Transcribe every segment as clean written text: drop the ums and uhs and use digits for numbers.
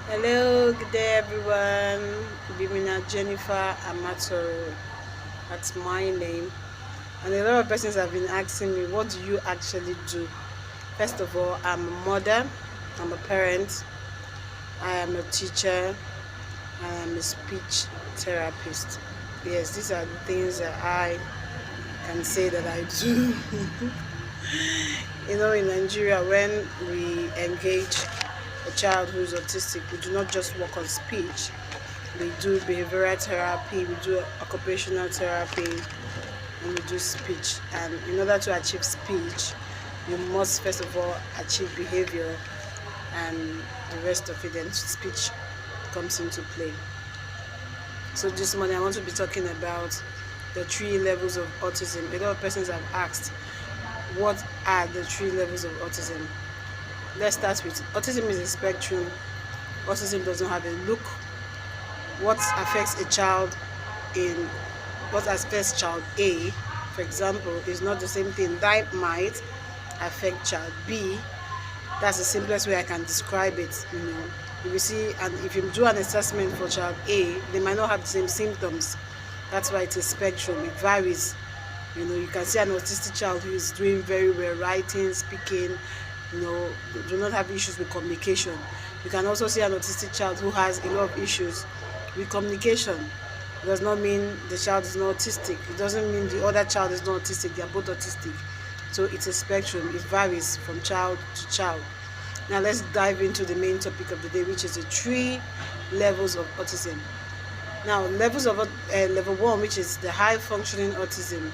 Hello, good day everyone. Bimina Jennifer Amatoro. That's my name. And a lot of persons have been asking me, what do you actually do? First of all, I'm a mother, I'm a parent, I am a teacher, I am a speech therapist. Yes, these are the things that I can say that I do. In Nigeria, when we engage a child who is autistic, we do not just work on speech. We do behavioral therapy, we do occupational therapy, and we do speech. And in order to achieve speech, you must first of all achieve behavior, and the rest of it, then speech comes into play. So this morning I want to be talking about the 3 levels of autism. A lot of persons have asked, what are the 3 levels of autism? Let's start with autism is a spectrum. Autism doesn't have a look. What affects a child in what affects child A, for example, is not the same thing that might affect child B. That's the simplest way I can describe it. If you see, and if you do an assessment for child A, they might not have the same symptoms. That's why it's a spectrum. It varies. You can see an autistic child who is doing very well, writing, speaking, do not have issues with communication. You can also see an autistic child who has a lot of issues with communication. It does not mean the child is not autistic. It doesn't mean the other child is not autistic. They are both autistic. So it's a spectrum. It varies from child to child. Now let's dive into the main topic of the day, which is the 3 levels of autism. Now, level 1, which is the high functioning autism.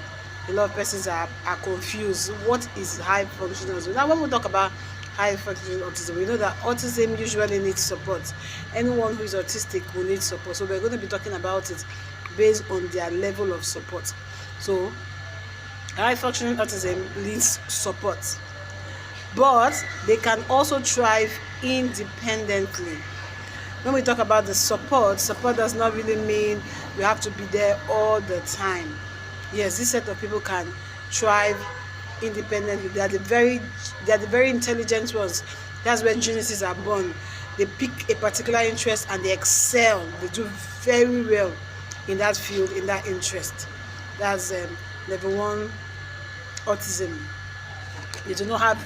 A lot of persons are confused. What is high functioning autism? Now, when we talk about high functioning autism, we know that autism usually needs support. Anyone who is autistic will need support. So we're going to be talking about it based on their level of support. So high functioning autism needs support, but they can also thrive independently. When we talk about the support does not really mean you have to be there all the time. Yes, this set of people can thrive independently. They are the very intelligent ones. That's when geniuses are born. They pick a particular interest and they excel. They do very well in that field, in that interest. That's level 1 autism. They do not have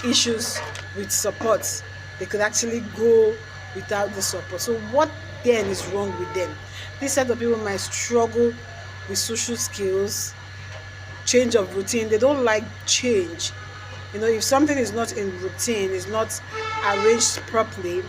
issues with support. They could actually go without the support. So what then is wrong with them? This set of people might struggle with social skills, change of routine. They don't like change. If something is not in routine, is not arranged properly,